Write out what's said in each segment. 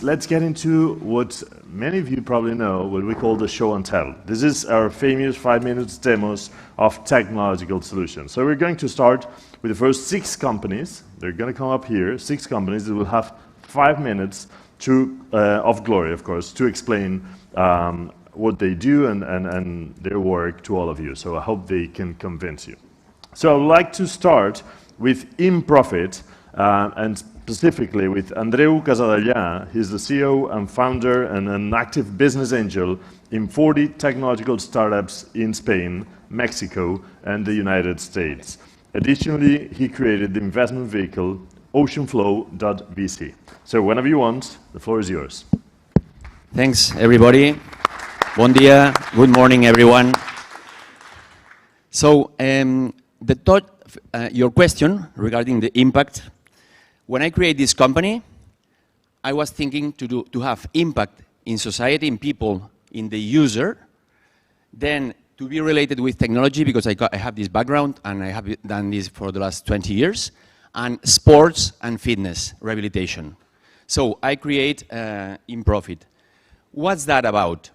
let's get into what many of you probably know, what we call the show and tell. This is our famous 5 minutes demos of technological solutions. So we're going to start with the first 6 companies. They're going to come up here, 6 companies that will have 5 minutes of glory, of course, to explain what they do and their work to all of you. So I hope they can convince you. So I would like to start with InProfit, and specifically with Andreu Casadellà. He's the CEO and founder and an active business angel in 40 technological startups in Spain, Mexico, and the United States. Additionally, he created the investment vehicle oceanflow.vc. So whenever you want, the floor is yours. Thanks, everybody. Bon dia. Good morning, everyone. So your question regarding the impact. When I created this company, I was thinking to have impact in society, in people, in the user, then to be related with technology, because I have this background and I have done this for the last 20 years, and sports and fitness rehabilitation. So I create InProfit. What's that about?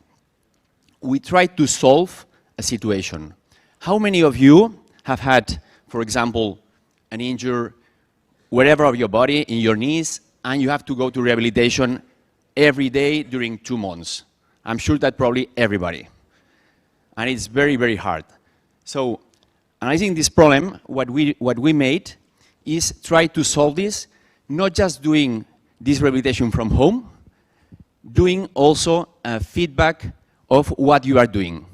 We try to solve a situation. How many of you have had, for example, an injury wherever of your body, in your knees, and you have to go to rehabilitation every day during 2 months? I'm sure that probably everybody. And it's very, very hard. So analyzing this problem, what we made is try to solve this, not just doing this rehabilitation from home, doing also a feedback of what you are doing.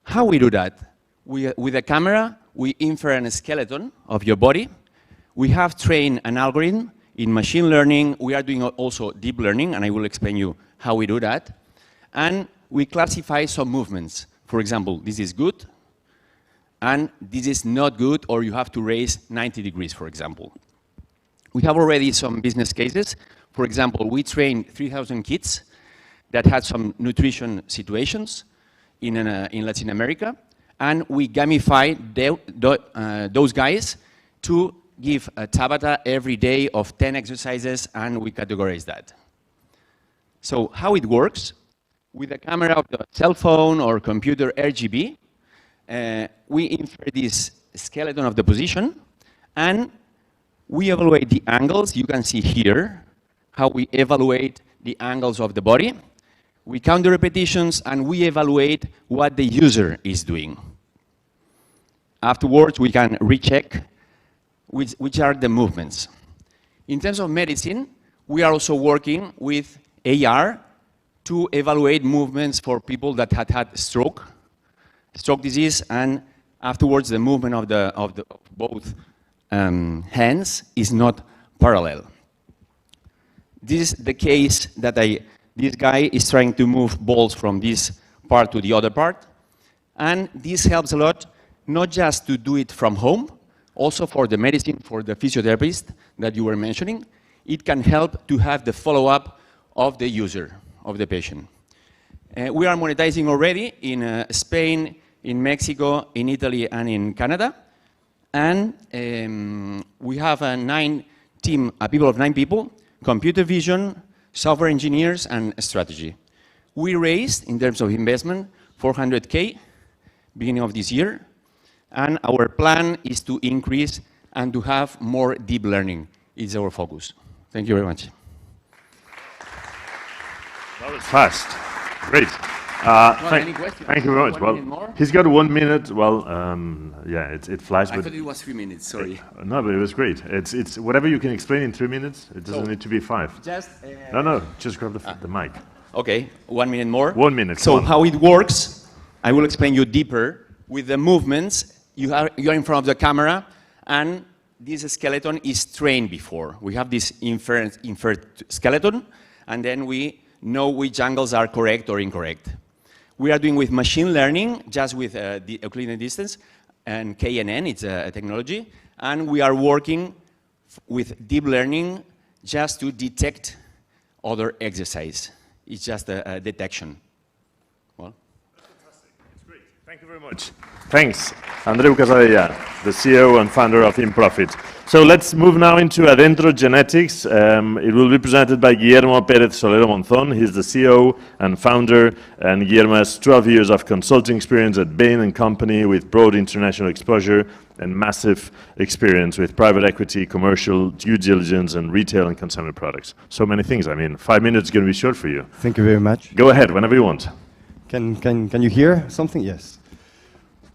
How we do that? With a camera, we infer a skeleton of your body. We have trained an algorithm in machine learning. We are doing also deep learning, and I will explain you how we do that. And we classify some movements. For example, this is good, and this is not good, or you have to raise 90 degrees, for example. We have already some business cases. For example, we trained 3,000 kids that had some nutrition situations in Latin America, and we gamify those guys to give a Tabata every day of 10 exercises, and we categorize that. So how it works, with a camera of the cell phone or computer RGB, we infer this skeleton of the position, and we evaluate the angles. You can see here how we evaluate the angles of the body. We count the repetitions, and we evaluate what the user is doing. Afterwards, we can recheck which are the movements. In terms of medicine, we are also working with AR to evaluate movements for people that had stroke disease, and afterwards the movement of both hands is not parallel. This is the case that this guy is trying to move balls from this part to the other part, and this helps a lot, not just to do it from home, also for the medicine, for the physiotherapist that you were mentioning. It can help to have the follow-up of the user, of the patient. We are monetizing already in Spain, in Mexico, in Italy, and in Canada. And we have a people of 9 people, computer vision, software engineers, and strategy. We raised, in terms of investment, 400K beginning of this year. And our plan is to increase and to have more deep learning. It's our focus. Thank you very much. That was fast. Great. Any questions? Thank you very much. Well, he's got 1 minute. Well, yeah, it flies. I thought it was 3 minutes. Sorry. No, but it was great. It's whatever you can explain in 3 minutes. It doesn't need to be 5. No. Just grab the mic. Okay. 1 minute more. 1 minute. So how it works, I will explain you deeper with the movements. You are in front of the camera, and this skeleton is trained before. We have this inferred skeleton, and then we know which angles are correct or incorrect. We are doing with machine learning, just with the Euclidean distance, and KNN, it's a technology, and we are working with deep learning just to detect other exercise. It's just a detection. Well. That's fantastic. It's great. Thank you very much. Thanks, Andreu Casadella, the CEO and founder of InProfit. So let's move now into Adentro Genetics. It will be presented by Guillermo Pérez Solero Monzón. He's the CEO and founder, and Guillermo has 12 years of consulting experience at Bain & Company with broad international exposure and massive experience with private equity, commercial, due diligence, and retail and consumer products. So many things. I mean, 5 minutes is going to be short for you. Thank you very much. Go ahead, whenever you want. Can you hear something? Yes.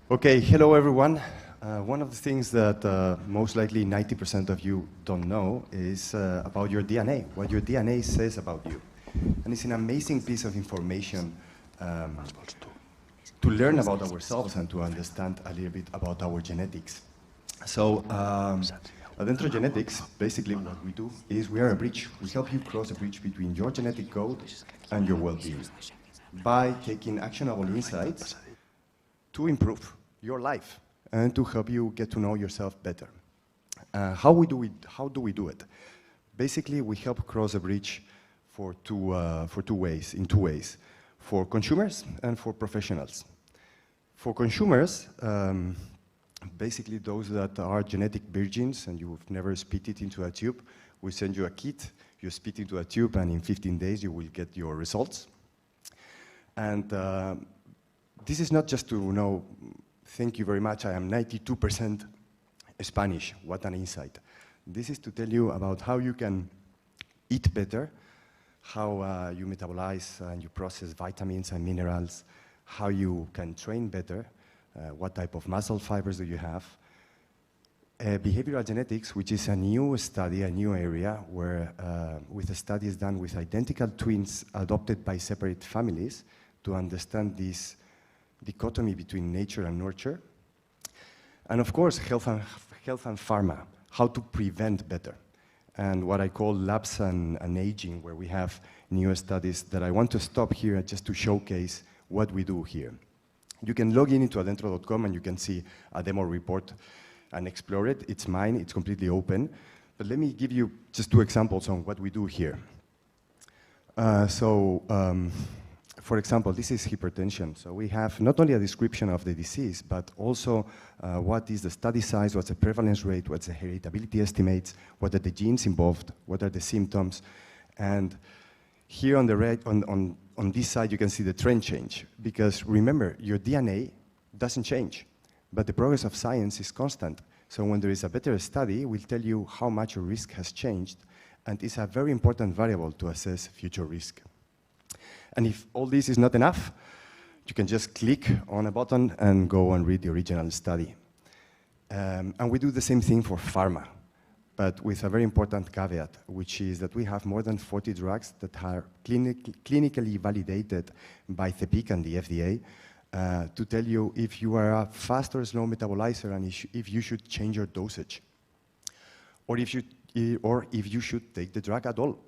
Okay, hello everyone. One of the things that most likely 90% of you don't know is about your DNA, what your DNA says about you. And it's an amazing piece of information to learn about ourselves and to understand a little bit about our genetics. So, Adentro Genetics, basically what we do is we are a bridge. We help you cross a bridge between your genetic code and your well-being by taking actionable insights to improve your life and to help you get to know yourself better. How do we do it? Basically, we help cross a bridge in two ways, for consumers and for professionals. For consumers, basically those that are genetic virgins and you've never spit it into a tube, we send you a kit, you spit into a tube, and in 15 days you will get your results. And this is not just to know, thank you very much, I am 92% Spanish, what an insight. This is to tell you about how you can eat better, how you metabolize and you process vitamins and minerals, how you can train better, what type of muscle fibers do you have. Behavioral genetics, which is a new study, a new area, where with the studies done with identical twins adopted by separate families to understand this dichotomy between nature and nurture. And of course, health and pharma, how to prevent better. And what I call labs and aging, where we have new studies that I want to stop here just to showcase what we do here. You can log into adentro.com and you can see a demo report and explore it. It's mine, it's completely open. But let me give you just 2 examples on what we do here. For example, this is hypertension. So we have not only a description of the disease, but also what is the study size, what's the prevalence rate, what's the heritability estimates, what are the genes involved, what are the symptoms. And here on the right, on this side, you can see the trend change. Because remember, your DNA doesn't change, but the progress of science is constant. So when there is a better study, we'll tell you how much your risk has changed, and it's a very important variable to assess future risk. And if all this is not enough, you can just click on a button and go and read the original study. And we do the same thing for pharma, but with a very important caveat, which is that we have more than 40 drugs that are clinically validated by CEPIC and the FDA to tell you if you are a fast or slow metabolizer and if you should change your dosage, or if you should take the drug at all.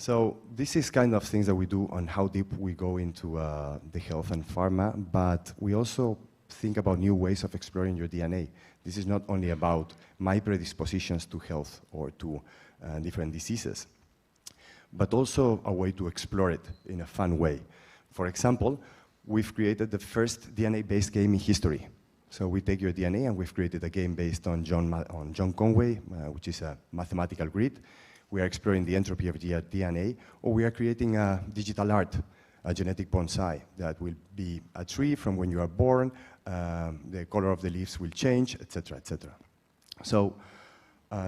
So this is kind of things that we do on how deep we go into the health and pharma, but we also think about new ways of exploring your DNA. This is not only about my predispositions to health or to different diseases, but also a way to explore it in a fun way. For example, we've created the first DNA-based game in history. So we take your DNA and we've created a game based on John Conway, which is a mathematical grid. We are exploring the entropy of DNA, or we are creating a digital art, a genetic bonsai that will be a tree from when you are born, the color of the leaves will change, etc., etc. So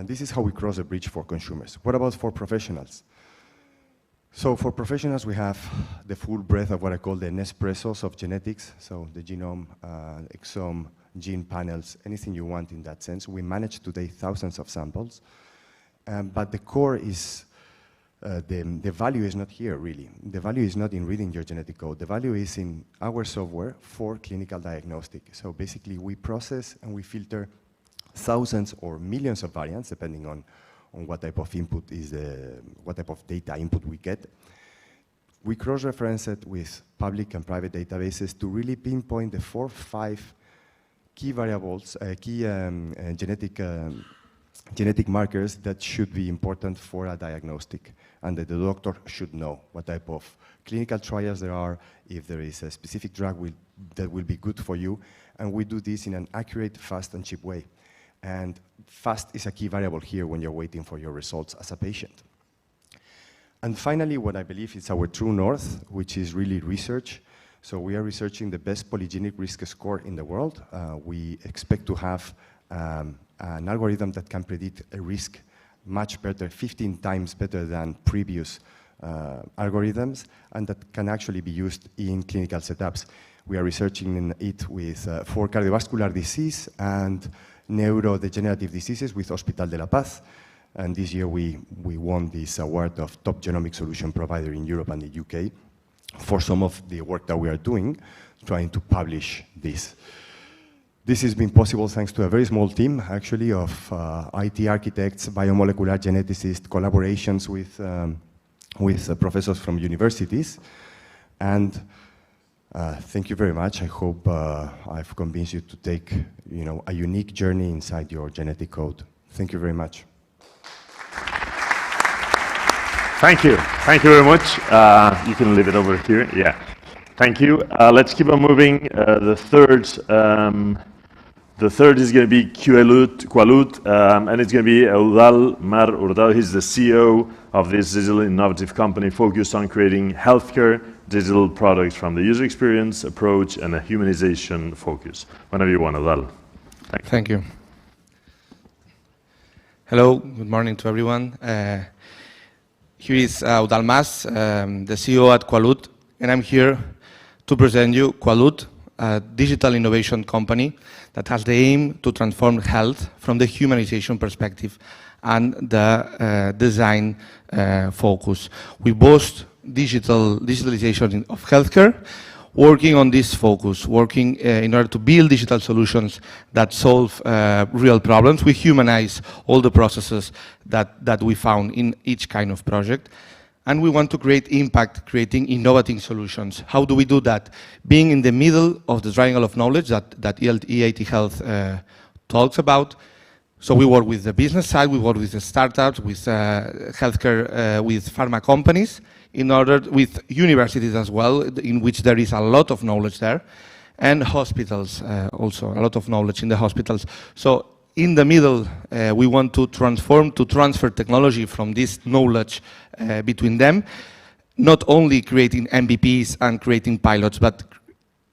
this is how we cross the bridge for consumers. What about for professionals? So for professionals, we have the full breadth of what I call the Nespressos of genetics, so the genome, exome, gene panels, anything you want in that sense. We manage today thousands of samples. But the core is, the value is not here, really. The value is not in reading your genetic code. The value is in our software for clinical diagnostic. So basically, we process and we filter thousands or millions of variants, depending on what type of input is what type of data input we get. We cross-reference it with public and private databases to really pinpoint the 4 or 5 key variables, genetic genetic markers that should be important for a diagnostic, and that the doctor should know what type of clinical trials there are, if there is a specific drug that will be good for you, and we do this in an accurate, fast, and cheap way. And fast is a key variable here when you're waiting for your results as a patient. And finally, what I believe is our true north, which is really research. So we are researching the best polygenic risk score in the world. We expect to have an algorithm that can predict a risk much better, 15 times better than previous algorithms, and that can actually be used in clinical setups. We are researching it with for cardiovascular disease and neurodegenerative diseases with Hospital de la Paz. And this year we won this award of top genomic solution provider in Europe and the UK for some of the work that we are doing, trying to publish this. This has been possible thanks to a very small team, actually, of IT architects, biomolecular geneticists, collaborations with professors from universities. And thank you very much. I hope I've convinced you to take, a unique journey inside your genetic code. Thank you very much. Thank you. Thank you very much. You can leave it over here. Yeah. Thank you. Let's keep on moving. The third is going to be Qualoot, and it's going to be Eudal Mar Urdal. He's the CEO of this digital innovative company focused on creating healthcare digital products from the user experience approach and a humanization focus. Whenever you want, Eudal. Thank you. Hello, good morning to everyone. Here is Eudal Mas, the CEO at Qualoot, and I'm here to present you Qualoot, a digital innovation company that has the aim to transform health from the humanization perspective and the design focus. We boast digitalization of healthcare, working on this focus, working in order to build digital solutions that solve real problems. We humanize all the processes that we found in each kind of project. And we want to create impact, creating innovative solutions. How do we do that? Being in the middle of the triangle of knowledge that EIT Health talks about. So we work with the business side, we work with the startups, with healthcare, with pharma companies, with universities as well, in which there is a lot of knowledge there, and hospitals also, a lot of knowledge in the hospitals. So in the middle, we want to transfer technology from this knowledge between them, not only creating MVPs and creating pilots, but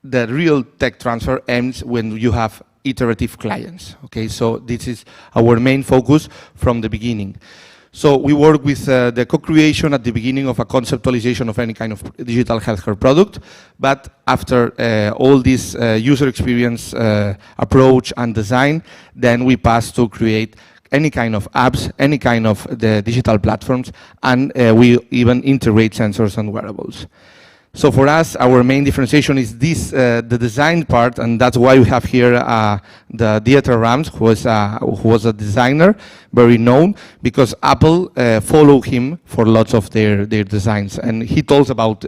the real tech transfer ends when you have iterative clients. Okay, so this is our main focus from the beginning. So we work with the co-creation at the beginning of a conceptualization of any kind of digital healthcare product, but after all this user experience approach and design, then we pass to create any kind of apps, any kind of the digital platforms, and we even integrate sensors and wearables. So for us, our main differentiation is this, the design part, and that's why we have here the Dieter Rams, who was a designer, very known, because Apple follow him for lots of their designs. And he talks about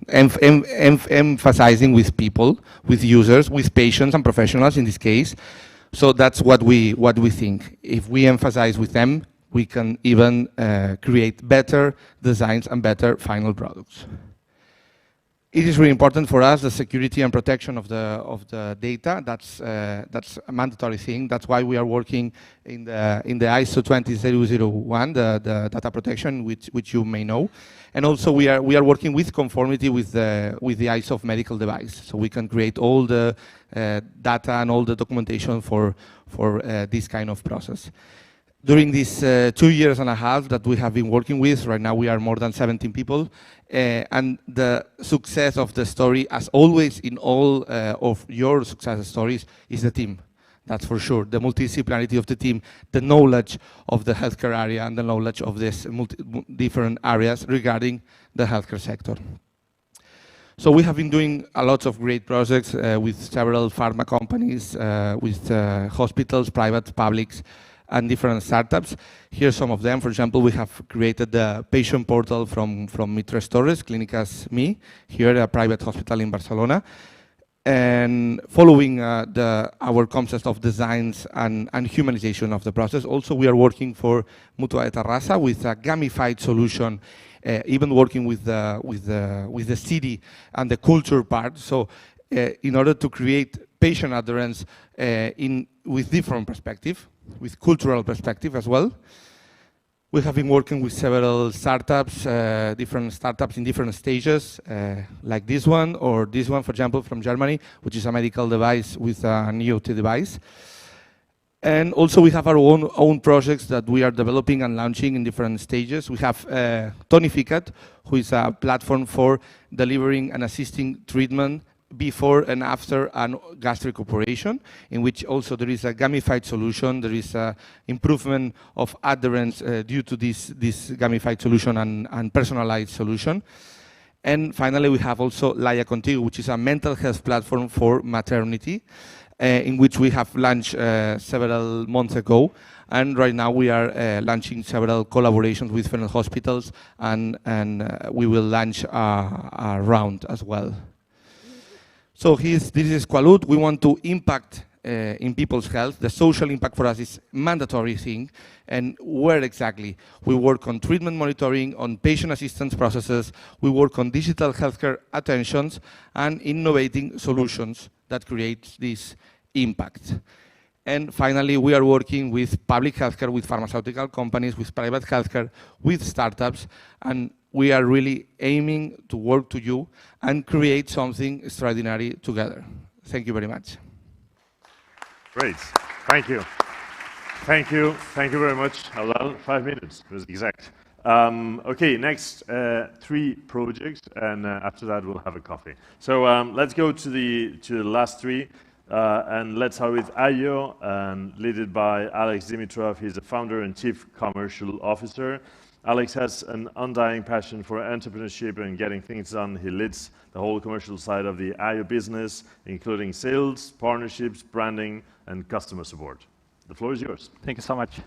emphasizing with people, with users, with patients and professionals in this case. So that's what we think. If we emphasize with them, we can even create better designs and better final products. It is really important for us, the security and protection of the data. That's a mandatory thing. That's why we are working in the ISO 20001, the data protection, which you may know. And also we are working with conformity with the ISO of medical device, so we can create all the data and all the documentation for this kind of process. During these 2 years and a half that we have been working with, right now we are more than 17 people, and the success of the story, as always in all of your success stories, is the team. That's for sure. The multidisciplinarity of the team, the knowledge of the healthcare area, and the knowledge of these different areas regarding the healthcare sector. So we have been doing a lot of great projects with several pharma companies, with hospitals, private, publics, and different startups. Here are some of them. For example, we have created the patient portal from Mitres Torres, Clínicas Me, here a private hospital in Barcelona. and following our concept of designs and humanization of the process. Also, we are working for Mutua de Tarrasa with a gamified solution, even working with the city and the culture part. So, in order to create patient adherence with different perspective, with cultural perspective as well. We have been working with several startups, different startups in different stages, like this one, or this one, for example, from Germany, which is a medical device with an IoT device. And also we have our own projects that we are developing and launching in different stages. We have Tonificat, who is a platform for delivering and assisting treatment before and after a gastric operation, in which also there is a gamified solution, there is an improvement of adherence due to this gamified solution and personalized solution. And finally, we have also Laia Contigo, which is a mental health platform for maternity, in which we have launched several months ago. And right now we are launching several collaborations with different hospitals, and we will launch a round as well. So this is Qualud. We want to impact in people's health. The social impact for us is mandatory thing. And where exactly? We work on treatment monitoring, on patient assistance processes. We work on digital healthcare attentions and innovating solutions that create this impact. And finally, we are working with public healthcare, with pharmaceutical companies, with private healthcare, with startups, and we are really aiming to work to you and create something extraordinary together. Thank you very much. Great. Thank you. Thank you. Thank you very much, Halal. 5 minutes was exact. Okay, next 3 projects, and after that we'll have a coffee. So let's go to the last 3, and let's start with IO, led by Alex Dimitrov. He's the founder and chief commercial officer. Alex has an undying passion for entrepreneurship and getting things done. He leads the whole commercial side of the IO business, including sales, partnerships, branding, and customer support. The floor is yours. Thank you so much.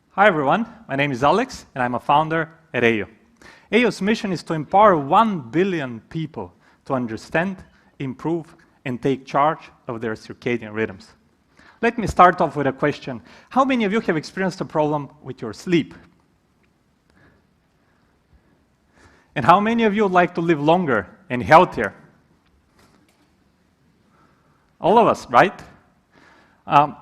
Hi everyone, my name is Alex and I'm a founder at AO. AO's mission is to empower 1 billion people to understand, improve, and take charge of their circadian rhythms. Let me start off with a question. How many of you have experienced a problem with your sleep? And how many of you would like to live longer and healthier? All of us, right? I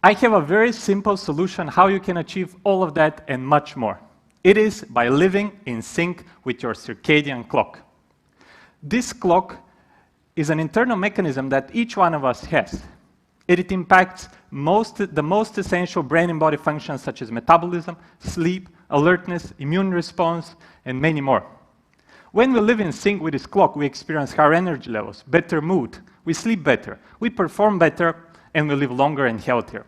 have a very simple solution how you can achieve all of that and much more. It is by living in sync with your circadian clock. This clock is an internal mechanism that each one of us has. It impacts the most essential brain and body functions such as metabolism, sleep, alertness, immune response, and many more. When we live in sync with this clock, we experience higher energy levels, better mood, we sleep better, we perform better, and we live longer and healthier.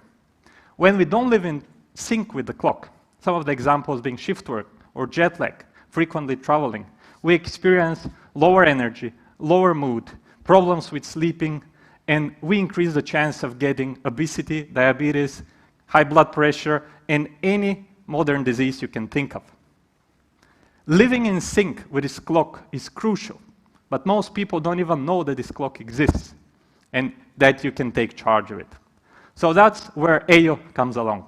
When we don't live in sync with the clock, some of the examples being shift work or jet lag, frequently traveling, we experience lower energy, lower mood, problems with sleeping, and we increase the chance of getting obesity, diabetes, high blood pressure, and any modern disease you can think of. Living in sync with this clock is crucial, but most people don't even know that this clock exists and that you can take charge of it. So that's where AO comes along.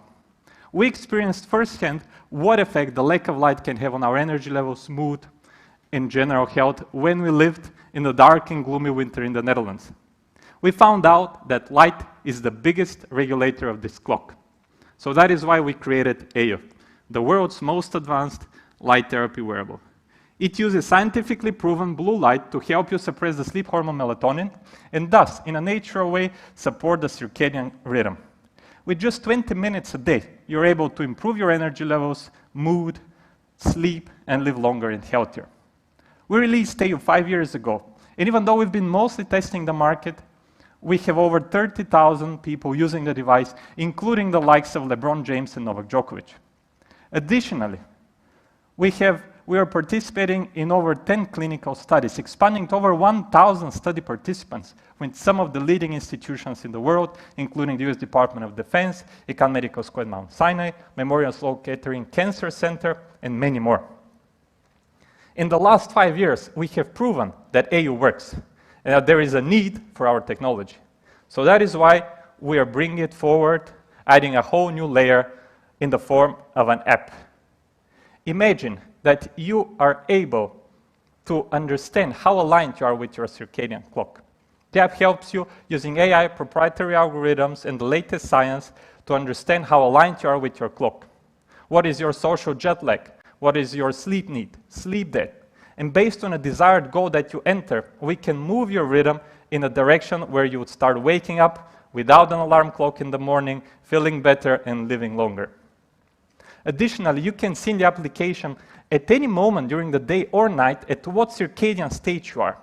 We experienced firsthand what effect the lack of light can have on our energy levels, mood, and general health when we lived in the dark and gloomy winter in the Netherlands. We found out that light is the biggest regulator of this clock. So that is why we created AO, the world's most advanced light therapy wearable. It uses scientifically proven blue light to help you suppress the sleep hormone melatonin and thus, in a natural way, support the circadian rhythm. With just 20 minutes a day, you're able to improve your energy levels, mood, sleep, and live longer and healthier. We released AO 5 years ago, and even though we've been mostly testing the market, we have over 30,000 people using the device, including the likes of LeBron James and Novak Djokovic. Additionally, we are participating in over 10 clinical studies, expanding to over 1,000 study participants with some of the leading institutions in the world, including the US Department of Defense, Icahn Medical School at Mount Sinai, Memorial Sloan Kettering Cancer Center, and many more. In the last 5 years, we have proven that AU works and that there is a need for our technology. So that is why we are bringing it forward, adding a whole new layer in the form of an app. Imagine that you are able to understand how aligned you are with your circadian clock. The app helps you using AI, proprietary algorithms, and the latest science to understand how aligned you are with your clock. What is your social jet lag? What is your sleep need, sleep debt? And based on a desired goal that you enter, we can move your rhythm in a direction where you would start waking up without an alarm clock in the morning, feeling better and living longer. Additionally, you can see in the application at any moment during the day or night at what circadian state you are,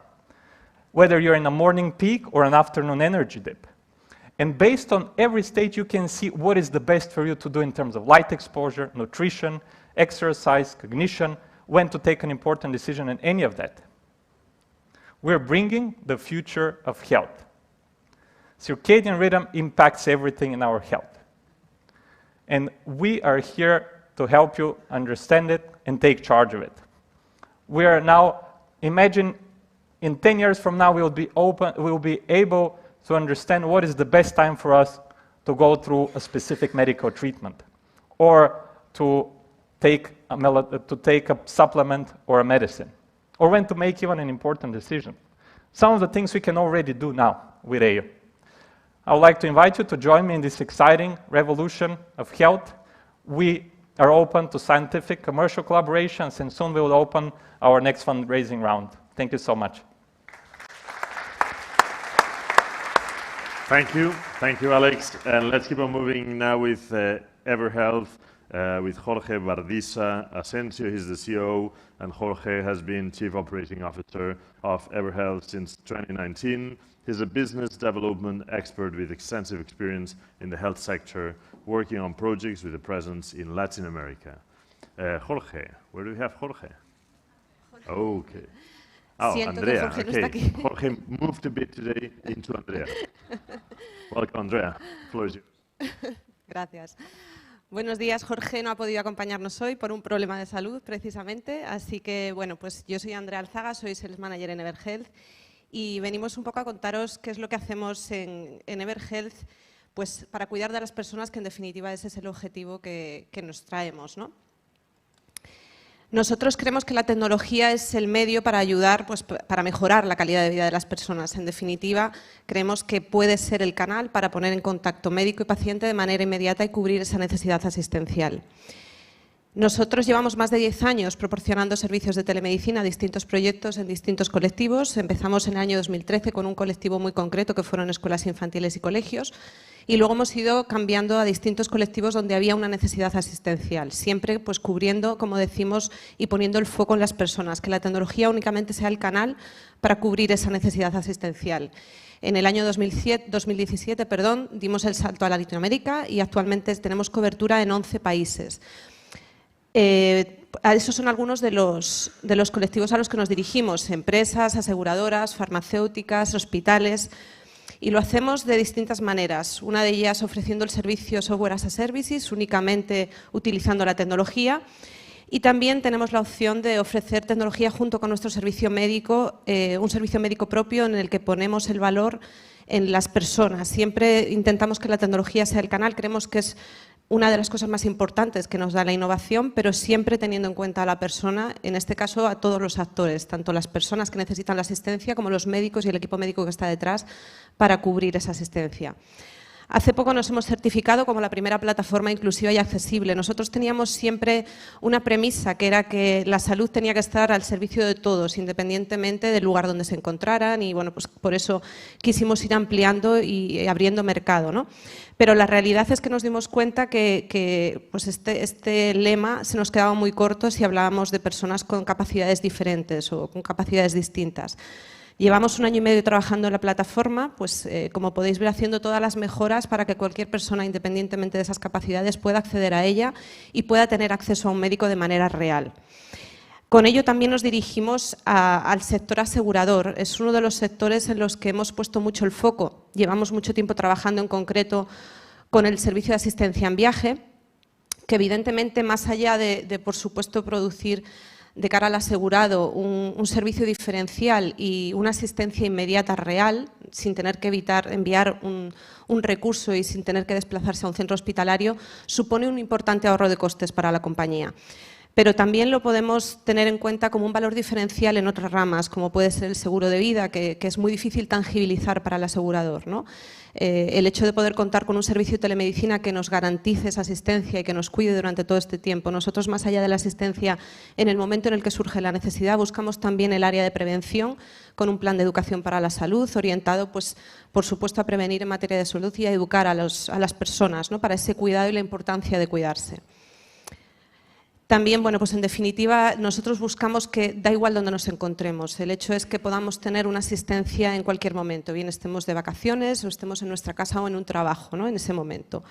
whether you're in a morning peak or an afternoon energy dip. And based on every state, you can see what is the best for you to do in terms of light exposure, nutrition, exercise, cognition, when to take an important decision, and any of that. We're bringing the future of health. Circadian rhythm impacts everything in our health. And we are here to help you understand it and take charge of it. We are now, imagine in 10 years from now, we'll be able to understand what is the best time for us to go through a specific medical treatment, or to take a supplement or a medicine, or when to make even an important decision. Some of the things we can already do now with AU. I would like to invite you to join me in this exciting revolution of health. We are open to scientific commercial collaborations, and soon we will open our next fundraising round. Thank you so much. Thank you, Alex. And let's keep on moving now with EverHealth, with Jorge Bardiza Asensio. He's the CEO, and Jorge has been Chief Operating Officer of EverHealth since 2019. He's a business development expert with extensive experience in the health sector, working on projects with a presence in Latin America. Jorge, where do we have Jorge? Okay. Oh, Andrea. Okay. Jorge moved a bit today into Andrea. Welcome, Andrea. The floor is yours. Gracias. Buenos días. Jorge no ha podido acompañarnos hoy por un problema de salud, precisamente. Así que, bueno, pues yo soy Andrea Alzaga, soy Sales Manager en EverHealth y venimos un poco a contaros qué es lo que hacemos en EverHealth, pues para cuidar de las personas, que en definitiva ese es el objetivo que nos traemos, ¿no? Nosotros creemos que la tecnología es el medio para ayudar, pues, para mejorar la calidad de vida de las personas. En definitiva, creemos que puede ser el canal para poner en contacto médico y paciente de manera inmediata y cubrir esa necesidad asistencial. Nosotros llevamos más de 10 años proporcionando servicios de telemedicina a distintos proyectos en distintos colectivos. Empezamos en el año 2013 con un colectivo muy concreto que fueron escuelas infantiles y colegios, y luego hemos ido cambiando a distintos colectivos donde había una necesidad asistencial, siempre pues cubriendo, como decimos, y poniendo el foco en las personas, que la tecnología únicamente sea el canal para cubrir esa necesidad asistencial. En el año 2017 dimos el salto a la Latinoamérica y actualmente tenemos cobertura en 11 países. Esos son algunos de los colectivos a los que nos dirigimos: empresas, aseguradoras, farmacéuticas, hospitales, y lo hacemos de distintas maneras. Una de ellas ofreciendo el servicio Software as a Service, únicamente utilizando la tecnología, y también tenemos la opción de ofrecer tecnología junto con nuestro servicio médico, un servicio médico propio en el que ponemos el valor en las personas. Siempre intentamos que la tecnología sea el canal, creemos que es una de las cosas más importantes que nos da la innovación, pero siempre teniendo en cuenta a la persona, en este caso a todos los actores, tanto las personas que necesitan la asistencia como los médicos y el equipo médico que está detrás para cubrir esa asistencia. Hace poco nos hemos certificado como la primera plataforma inclusiva y accesible. Nosotros teníamos siempre una premisa, que era que la salud tenía que estar al servicio de todos, independientemente del lugar donde se encontraran, y bueno, pues por eso quisimos ir ampliando y abriendo mercado, ¿no? Pero la realidad es que nos dimos cuenta que pues este lema se nos quedaba muy corto si hablábamos de personas con capacidades diferentes o con capacidades distintas. Llevamos 1 año y medio trabajando en la plataforma, pues como podéis ver, haciendo todas las mejoras para que cualquier persona, independientemente de esas capacidades, pueda acceder a ella y pueda tener acceso a un médico de manera real. Con ello también nos dirigimos al sector asegurador. Es uno de los sectores en los que hemos puesto mucho el foco. Llevamos mucho tiempo trabajando en concreto con el servicio de asistencia en viaje, que evidentemente, más allá de por supuesto, producir de cara al asegurado un servicio diferencial y una asistencia inmediata real, sin tener que enviar un recurso y sin tener que desplazarse a un centro hospitalario, supone un importante ahorro de costes para la compañía. Pero también lo podemos tener en cuenta como un valor diferencial en otras ramas, como puede ser el seguro de vida, que es muy difícil tangibilizar para el asegurador, ¿no? El hecho de poder contar con un servicio de telemedicina que nos garantice esa asistencia y que nos cuide durante todo este tiempo. Nosotros, más allá de la asistencia en el momento en el que surge la necesidad, buscamos también el área de prevención con un plan de educación para la salud orientado, pues, por supuesto, a prevenir en materia de salud y a educar a las personas, ¿no?, para ese cuidado y la importancia de cuidarse. También, bueno, pues en definitiva, nosotros buscamos que da igual donde nos encontremos. El hecho es que podamos tener una asistencia en cualquier momento, bien estemos de vacaciones o estemos en nuestra casa o en un trabajo, ¿no?, en ese momento.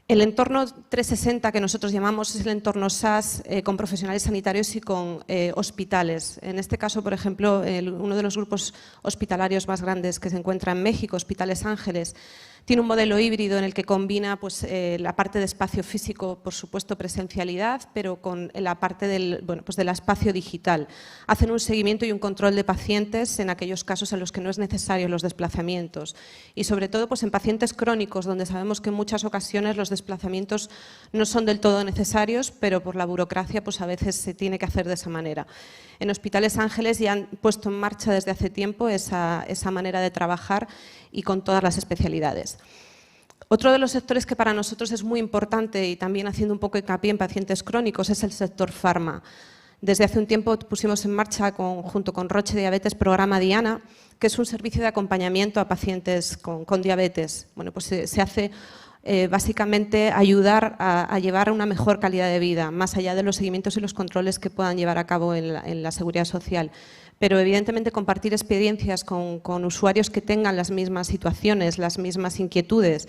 El entorno 360 que nosotros llamamos es el entorno SaaS con profesionales sanitarios y con hospitales. En este caso, por ejemplo, uno de los grupos hospitalarios más grandes que se encuentra en México, Hospitales Ángeles, tiene un modelo híbrido en el que combina, pues, la parte de espacio físico, por supuesto presencialidad, pero con la parte del espacio digital. Hacen un seguimiento y un control de pacientes en aquellos casos en los que no es necesario los desplazamientos. Y sobre todo, pues, en pacientes crónicos, donde sabemos que en muchas ocasiones los desplazamientos no son del todo necesarios, pero por la burocracia, pues, a veces se tiene que hacer de esa manera. En Hospitales Ángeles ya han puesto en marcha desde hace tiempo esa manera de trabajar y con todas las especialidades. Otro de los sectores que para nosotros es muy importante y también haciendo un poco hincapié en pacientes crónicos es el sector farma. Desde hace un tiempo pusimos en marcha junto con Roche Diabetes Programa Diana, que es un servicio de acompañamiento a pacientes con diabetes. Bueno, pues se hace básicamente ayudar a llevar una mejor calidad de vida, más allá de los seguimientos y los controles que puedan llevar a cabo en la seguridad social. Pero evidentemente compartir experiencias con usuarios que tengan las mismas situaciones, las mismas inquietudes,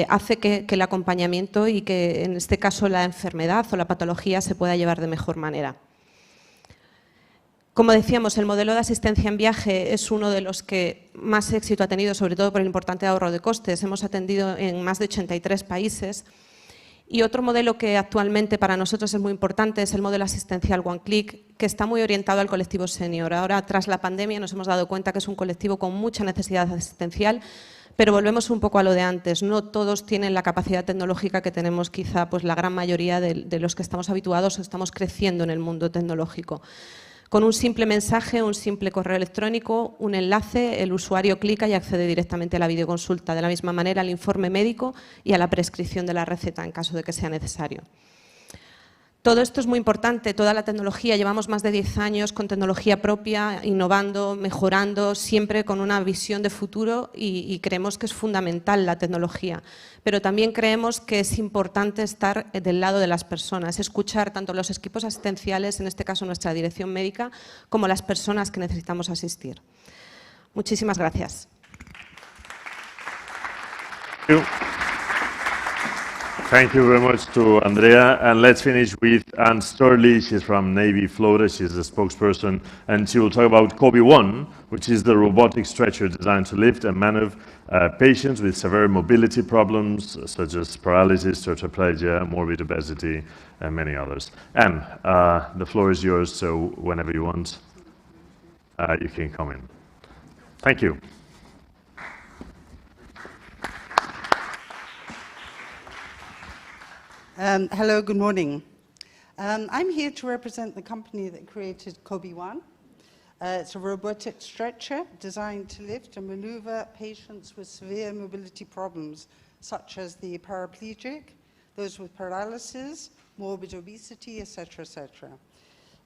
hace que el acompañamiento y que en este caso la enfermedad o la patología se pueda llevar de mejor manera. Como decíamos, el modelo de asistencia en viaje es uno de los que más éxito ha tenido, sobre todo por el importante ahorro de costes. Hemos atendido en más de 83 países. Y otro modelo que actualmente para nosotros es muy importante es el modelo asistencial One Click, que está muy orientado al colectivo senior. Ahora, tras la pandemia, nos hemos dado cuenta que es un colectivo con mucha necesidad asistencial, pero volvemos un poco a lo de antes. No todos tienen la capacidad tecnológica que tenemos quizá pues, la gran mayoría de los que estamos habituados o estamos creciendo en el mundo tecnológico. Con un simple mensaje, un simple correo electrónico, un enlace, el usuario clica y accede directamente a la videoconsulta, de la misma manera al informe médico y a la prescripción de la receta en caso de que sea necesario. Todo esto es muy importante, toda la tecnología, llevamos más de 10 años con tecnología propia, innovando, mejorando, siempre con una visión de futuro y creemos que es fundamental la tecnología. Pero también creemos que es importante estar del lado de las personas, escuchar tanto los equipos asistenciales, en este caso nuestra dirección médica, como las personas que necesitamos asistir. Muchísimas gracias. Thank you very much to Andrea. And let's finish with Anne Sturley. She's from Navy Florida. She's the spokesperson. And she will talk about Kobe One, which is the robotic stretcher designed to lift and maneuver patients with severe mobility problems, such as paralysis, tetraplegia, morbid obesity, and many others. Anne, the floor is yours, so whenever you want, you can come in. Thank you. Hello, good morning. I'm here to represent the company that created Kobe One. It's a robotic stretcher designed to lift and maneuver patients with severe mobility problems, such as the paraplegic, those with paralysis, morbid obesity, etc., etc.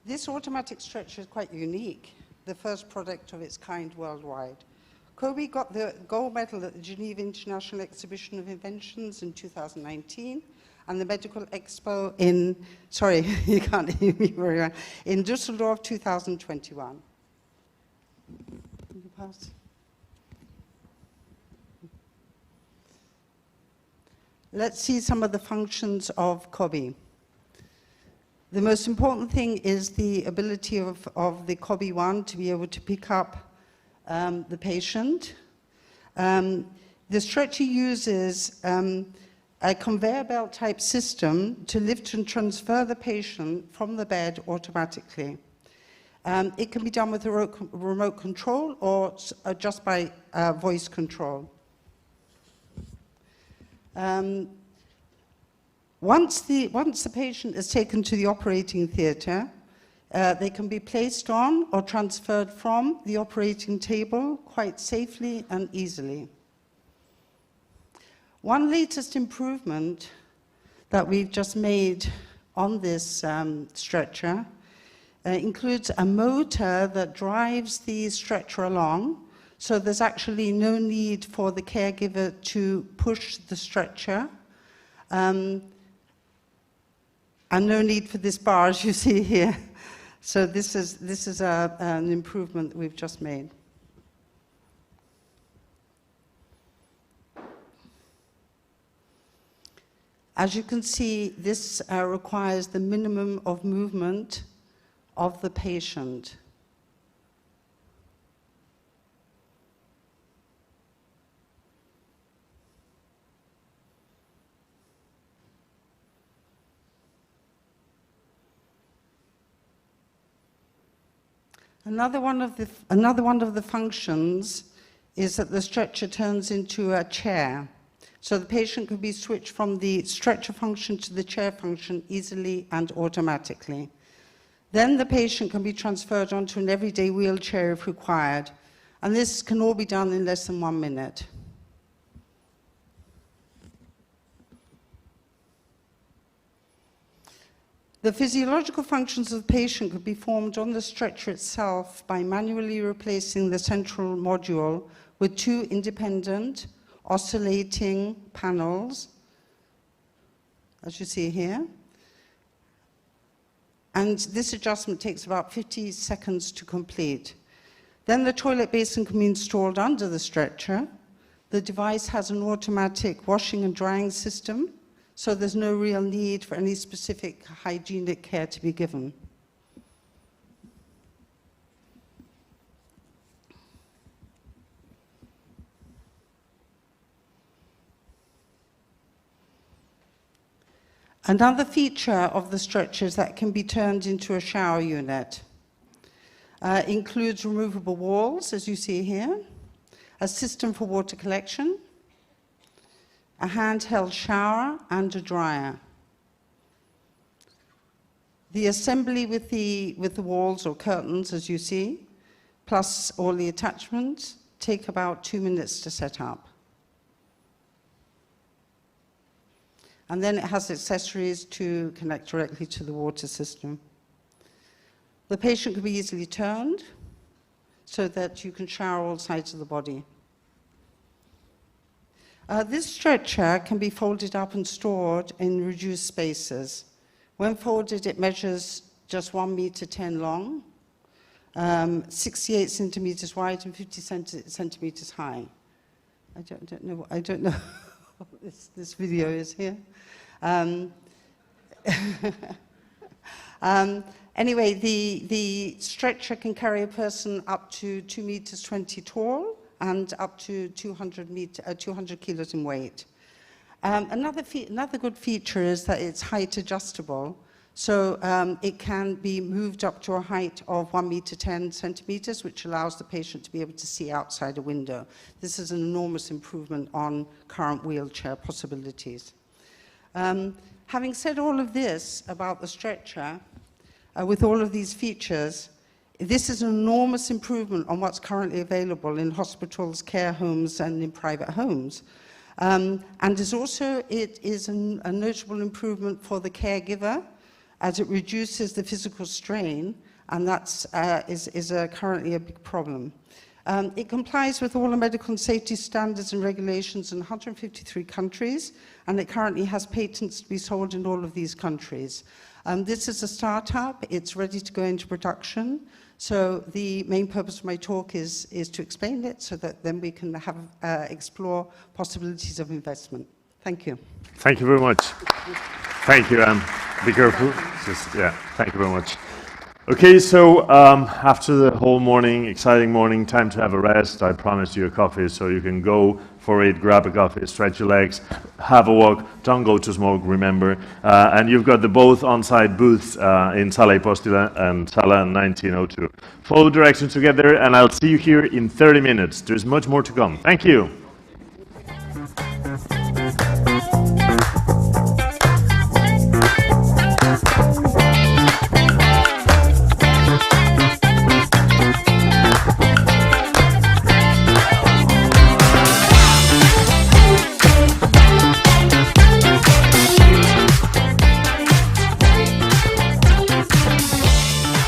This automatic stretcher is quite unique, the first product of its kind worldwide. Kobe got the gold medal at the Geneva International Exhibition of Inventions in 2019, and the Medical Expo in, sorry, you can't hear me very well, in Düsseldorf 2021. Let's see some of the functions of Kobe. The most important thing is the ability of the Kobe One to be able to pick up the patient. The stretcher uses a conveyor belt type system to lift and transfer the patient from the bed automatically. It can be done with a remote control or just by voice control. Once the patient is taken to the operating theatre, they can be placed on or transferred from the operating table quite safely and easily. One latest improvement that we've just made on this stretcher includes a motor that drives the stretcher along, so there's actually no need for the caregiver to push the stretcher, and no need for this bar, as you see here. So this is an improvement that we've just made. As you can see, this requires the minimum of movement of the patient. Another one of the functions is that the stretcher turns into a chair. So the patient can be switched from the stretcher function to the chair function easily and automatically. Then the patient can be transferred onto an everyday wheelchair if required. And this can all be done in less than 1 minute. The physiological functions of the patient could be formed on the stretcher itself by manually replacing the central module with 2 independent oscillating panels, as you see here. And this adjustment takes about 50 seconds to complete. Then the toilet basin can be installed under the stretcher. The device has an automatic washing and drying system, so there's no real need for any specific hygienic care to be given. Another feature of the stretcher is that it can be turned into a shower unit. Includes removable walls, as you see here, a system for water collection, a handheld shower, and a dryer. The assembly with the walls or curtains, as you see, plus all the attachments, take about 2 minutes to set up. And then it has accessories to connect directly to the water system. The patient can be easily turned so that you can shower all sides of the body. This stretcher can be folded up and stored in reduced spaces. When folded, it measures just 1 meter 10 long, 68 centimeters wide, and 50 centimeters high. I don't know what this video is here. Anyway, the stretcher can carry a person up to 2 meters 20 tall and up to 200 kilos in weight. Another good feature is that it's height adjustable, so it can be moved up to a height of 1 meter 10 centimeters, which allows the patient to be able to see outside a window. This is an enormous improvement on current wheelchair possibilities. Having said all of this about the stretcher, with all of these features, this is an enormous improvement on what's currently available in hospitals, care homes, and in private homes. And it is a notable improvement for the caregiver, as it reduces the physical strain, and that is currently a big problem. It complies with all the medical and safety standards and regulations in 153 countries, and it currently has patents to be sold in all of these countries. This is a startup. It's ready to go into production. So the main purpose of my talk is to explain it so that then we can explore possibilities of investment. Thank you. Thank you very much. Thank you, Anne. Be careful. Thank you very much. Okay, so after the whole morning, exciting morning, time to have a rest. I promised you a coffee, so you can go for it, grab a coffee, stretch your legs, have a walk, don't go to smoke, remember. And you've got the both on-site booths in Sala Ipostila and Sala 1902. Follow directions together, and I'll see you here in 30 minutes. There's much more to come. Thank you.